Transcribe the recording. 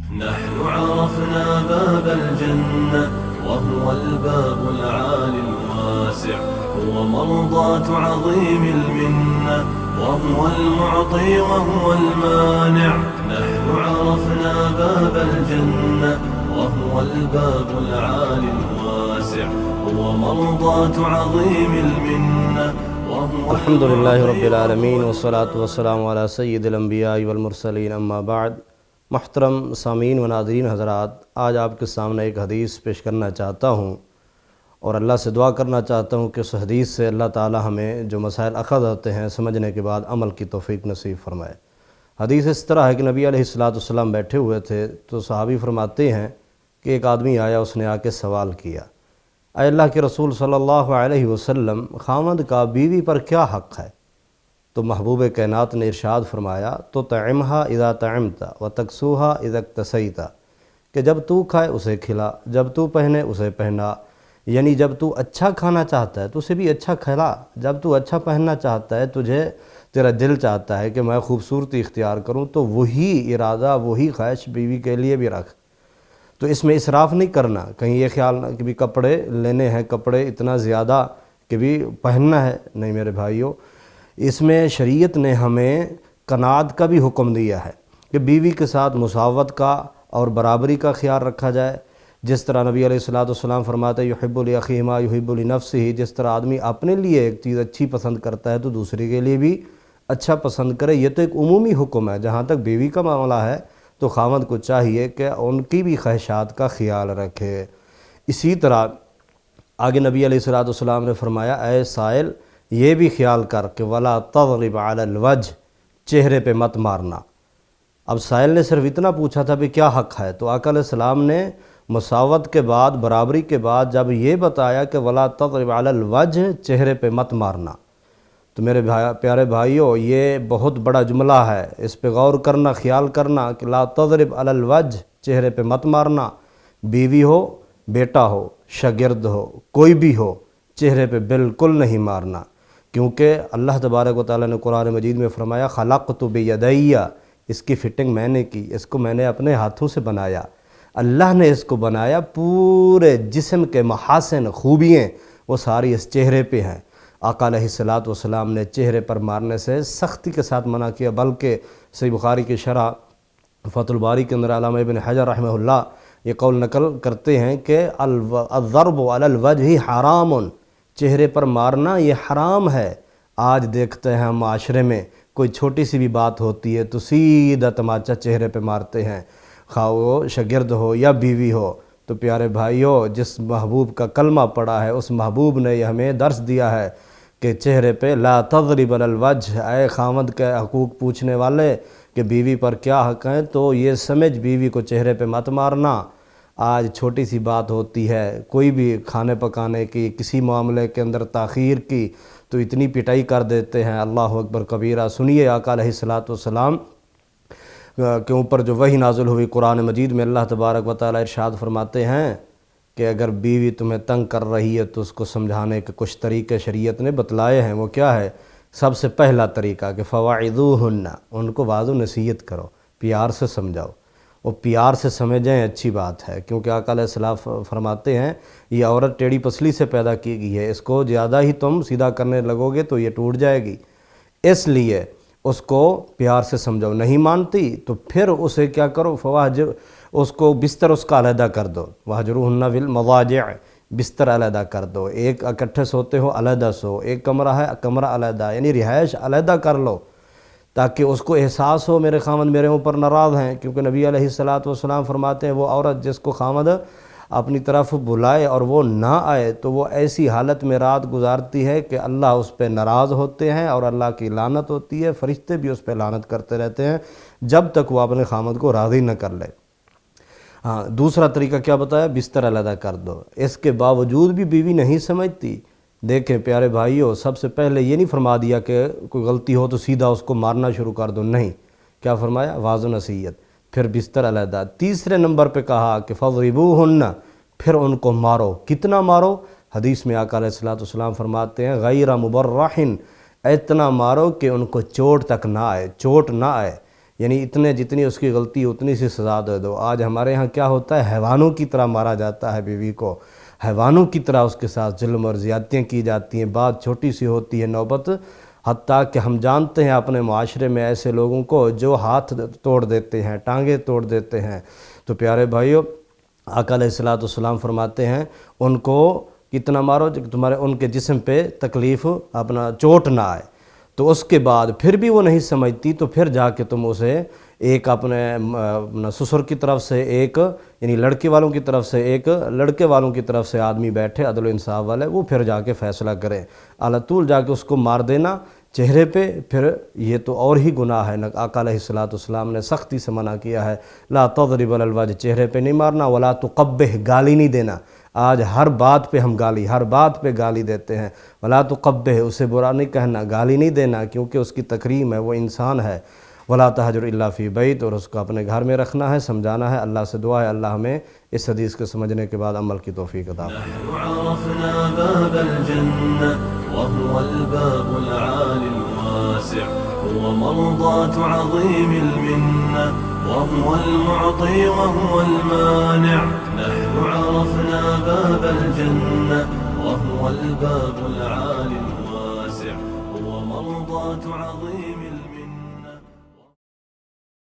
نحن عرفنا باب الجنة وهو الباب العالي الواسع، هو مرضاة عظيم المنة وهو المعطي وهو المانع. نحن عرفنا باب الجنة وهو الباب العالي الواسع، هو مرضاة عظيم المنة وهو الحمد للہ رب العالمین والصلاة والسلام علی سید الانبیاء والمرسلین اما بعد۔ محترم سامعین و ناظرین حضرات، آج آپ کے سامنے ایک حدیث پیش کرنا چاہتا ہوں اور اللہ سے دعا کرنا چاہتا ہوں کہ اس حدیث سے اللہ تعالی ہمیں جو مسائل اخذ ہوتے ہیں سمجھنے کے بعد عمل کی توفیق نصیب فرمائے۔ حدیث اس طرح ہے کہ نبی علیہ السلام بیٹھے ہوئے تھے تو صحابی فرماتے ہیں کہ ایک آدمی آیا، اس نے آ کے سوال کیا، اے اللہ کے رسول صلی اللہ علیہ وسلم، خاوند کا بیوی پر کیا حق ہے؟ تو محبوب کائنات نے ارشاد فرمایا، تو طعمہا اذا طعمت و تکسوہا اذا اکتسیت، کہ جب تو کھائے اسے کھلا، جب تو پہنے اسے پہنا، یعنی جب تو اچھا کھانا چاہتا ہے تو اسے بھی اچھا کھلا، جب تو اچھا پہننا چاہتا ہے، تیرا دل چاہتا ہے کہ میں خوبصورتی اختیار کروں، تو وہی ارادہ، وہی خواہش بیوی کے لیے بھی رکھ۔ تو اس میں اسراف نہیں کرنا، کہیں یہ خیال نہ کہ بھی کپڑے لینے ہیں، کپڑے اتنا زیادہ کہ بھی پہننا ہے، نہیں میرے بھائیوں، اس میں شریعت نے ہمیں قناعت کا بھی حکم دیا ہے کہ بیوی کے ساتھ مساوات کا اور برابری کا خیال رکھا جائے۔ جس طرح نبی علیہ السلام فرماتے ہیں یحب لاخیہ ما یحب لنفسہ، جس طرح آدمی اپنے لیے ایک چیز اچھی پسند کرتا ہے تو دوسرے کے لیے بھی اچھا پسند کرے۔ یہ تو ایک عمومی حکم ہے۔ جہاں تک بیوی کا معاملہ ہے تو خاوند کو چاہیے کہ ان کی بھی خواہشات کا خیال رکھے۔ اسی طرح آگے نبی علیہ السلام نے فرمایا، اے سائل یہ بھی خیال کر کہ ولا تضرب علی الوجہ، چہرے پہ مت مارنا۔ اب سائل نے صرف اتنا پوچھا تھا کہ کیا حق ہے، تو آقا علیہ السلام نے مساوات کے بعد، برابری کے بعد جب یہ بتایا کہ ولا تضرب علی الوجہ، چہرے پہ مت مارنا، تو میرے پیارے بھائیوں یہ بہت بڑا جملہ ہے، اس پہ غور کرنا، خیال کرنا کہ لا تضرب علی الوجہ، چہرے پہ مت مارنا۔ بیوی ہو، بیٹا ہو، شاگرد ہو، کوئی بھی ہو، چہرے پہ بالکل نہیں مارنا، کیونکہ اللہ تبارک و تعالیٰ نے قرآن مجید میں فرمایا خلقت بیدی، اس کی فٹنگ میں نے کی، اس کو میں نے اپنے ہاتھوں سے بنایا۔ اللہ نے اس کو بنایا، پورے جسم کے محاسن، خوبیاں وہ ساری اس چہرے پہ ہیں۔ آقا علیہ السلام نے چہرے پر مارنے سے سختی کے ساتھ منع کیا، بلکہ صحیح بخاری کی شرح فتح الباری کے اندر علامہ ابن حجر رحمہ اللہ یہ قول نقل کرتے ہیں کہ الضرب علی الوجہ حرام، چہرے پر مارنا یہ حرام ہے۔ آج دیکھتے ہیں ہم معاشرے میں کوئی چھوٹی سی بھی بات ہوتی ہے تو سیدھا تماچا چہرے پہ مارتے ہیں، خواہ وہ شاگرد ہو یا بیوی ہو۔ تو پیارے بھائیوں، جس محبوب کا کلمہ پڑا ہے اس محبوب نے یہ ہمیں درس دیا ہے کہ چہرے پہ لا تضرب علی الوجہ، اے خاوند کے حقوق پوچھنے والے کہ بیوی پر کیا حق ہیں، تو یہ سمجھ بیوی کو چہرے پہ مت مارنا۔ آج چھوٹی سی بات ہوتی ہے، کوئی بھی کھانے پکانے کی، کسی معاملے کے اندر تاخیر کی تو اتنی پٹائی کر دیتے ہیں، اللہ اکبر کبیرہ۔ سنیے آقا علیہ السلام کے اوپر جو وحی نازل ہوئی قرآن مجید میں، اللہ تبارک و تعالیٰ ارشاد فرماتے ہیں کہ اگر بیوی تمہیں تنگ کر رہی ہے تو اس کو سمجھانے کے کچھ طریقے شریعت نے بتلائے ہیں۔ وہ کیا ہے؟ سب سے پہلا طریقہ کہ فواعظوہن، ان کو واضح نصیحت کرو، پیار سے سمجھاؤ، وہ پیار سے سمجھیں، اچھی بات ہے، کیونکہ آقا علیہ السلام فرماتے ہیں یہ عورت ٹیڑھی پسلی سے پیدا کی گئی ہے، اس کو زیادہ ہی تم سیدھا کرنے لگو گے تو یہ ٹوٹ جائے گی، اس لیے اس کو پیار سے سمجھاؤ۔ نہیں مانتی تو پھر اسے کیا کرو، فواہجر، اس کو بستر اس کا علیحدہ کر دو، وہجروہن فی المضاجع، بستر علیحدہ کر دو، ایک اکٹھے سوتے ہو علیحدہ سو، ایک کمرہ ہے کمرہ علیحدہ، یعنی رہائش علیحدہ کر لو، تاکہ اس کو احساس ہو میرے خاوند میرے اوپر ناراض ہیں۔ کیونکہ نبی علیہ السلام فرماتے ہیں وہ عورت جس کو خاوند اپنی طرف بلائے اور وہ نہ آئے تو وہ ایسی حالت میں رات گزارتی ہے کہ اللہ اس پہ ناراض ہوتے ہیں اور اللہ کی لعنت ہوتی ہے، فرشتے بھی اس پہ لعنت کرتے رہتے ہیں جب تک وہ اپنے خاوند کو راضی نہ کر لے۔ ہاں، دوسرا طریقہ کیا بتایا؟ بستر علیحدہ کر دو۔ اس کے باوجود بھی بیوی نہیں سمجھتی، دیکھیں پیارے بھائیوں، سب سے پہلے یہ نہیں فرما دیا کہ کوئی غلطی ہو تو سیدھا اس کو مارنا شروع کر دو، نہیں، کیا فرمایا؟ واضح نصیحت، پھر بستر علیحدہ۔ تیسرے نمبر پہ کہا کہ فضربوہن، پھر ان کو مارو۔ کتنا مارو؟ حدیث میں آقا علیہ السلام فرماتے ہیں غیر مبرح، اتنا مارو کہ ان کو چوٹ تک نہ آئے، چوٹ نہ آئے، یعنی اتنے جتنی اس کی غلطی اتنی سی سزا دے دو۔ آج ہمارے ہاں کیا ہوتا ہے، حیوانوں کی طرح مارا جاتا ہے بیوی کو، حیوانوں کی طرح اس کے ساتھ ظلم اور زیادتیاں کی جاتی ہیں، بات چھوٹی سی ہوتی ہے نوبت، حتیٰ کہ ہم جانتے ہیں اپنے معاشرے میں ایسے لوگوں کو جو ہاتھ توڑ دیتے ہیں، ٹانگیں توڑ دیتے ہیں۔ تو پیارے بھائیو، آقا علیہ السلام فرماتے ہیں ان کو کتنا مارو کہ تمہارے ان کے جسم پہ تکلیف اپنا چوٹ نہ آئے۔ تو اس کے بعد پھر بھی وہ نہیں سمجھتی، تو پھر جا کے تم اسے ایک اپنے سسر کی طرف سے ایک، یعنی لڑکے والوں کی طرف سے ایک، لڑکے والوں کی طرف سے آدمی بیٹھے عدل و انصاف والے، وہ پھر جا کے فیصلہ کریں۔ على طول جا کے اس کو مار دینا چہرے پہ، پھر یہ تو اور ہی گناہ ہے۔ آقا علیہ السلام نے سختی سے منع کیا ہے، لا تضرب علی الوجہ، چہرے پہ نہیں مارنا، ولا تقبح، گالی نہیں دینا۔ آج ہر بات پہ ہم گالی، ہر بات پہ گالی دیتے ہیں۔ ولا تقبح، اسے برا نہیں کہنا، گالی نہیں دینا، کیونکہ اس کی تکریم ہے، وہ انسان ہے۔ ولا تہجر الا فی بیت، اور اس کو اپنے گھر میں رکھنا ہے، سمجھانا ہے۔ اللہ سے دعا ہے اللہ ہمیں اس حدیث کو سمجھنے کے بعد عمل کی توفیق عطا فرمائے۔ عرفنا باب الجنة وهو الباب العالي الواسع، هو مرضاة عظيم المنة وهو المعطي وهو المانع. نحن عرفنا باب الجنة وهو الباب العالي الواسع، هو مرضاة عظيم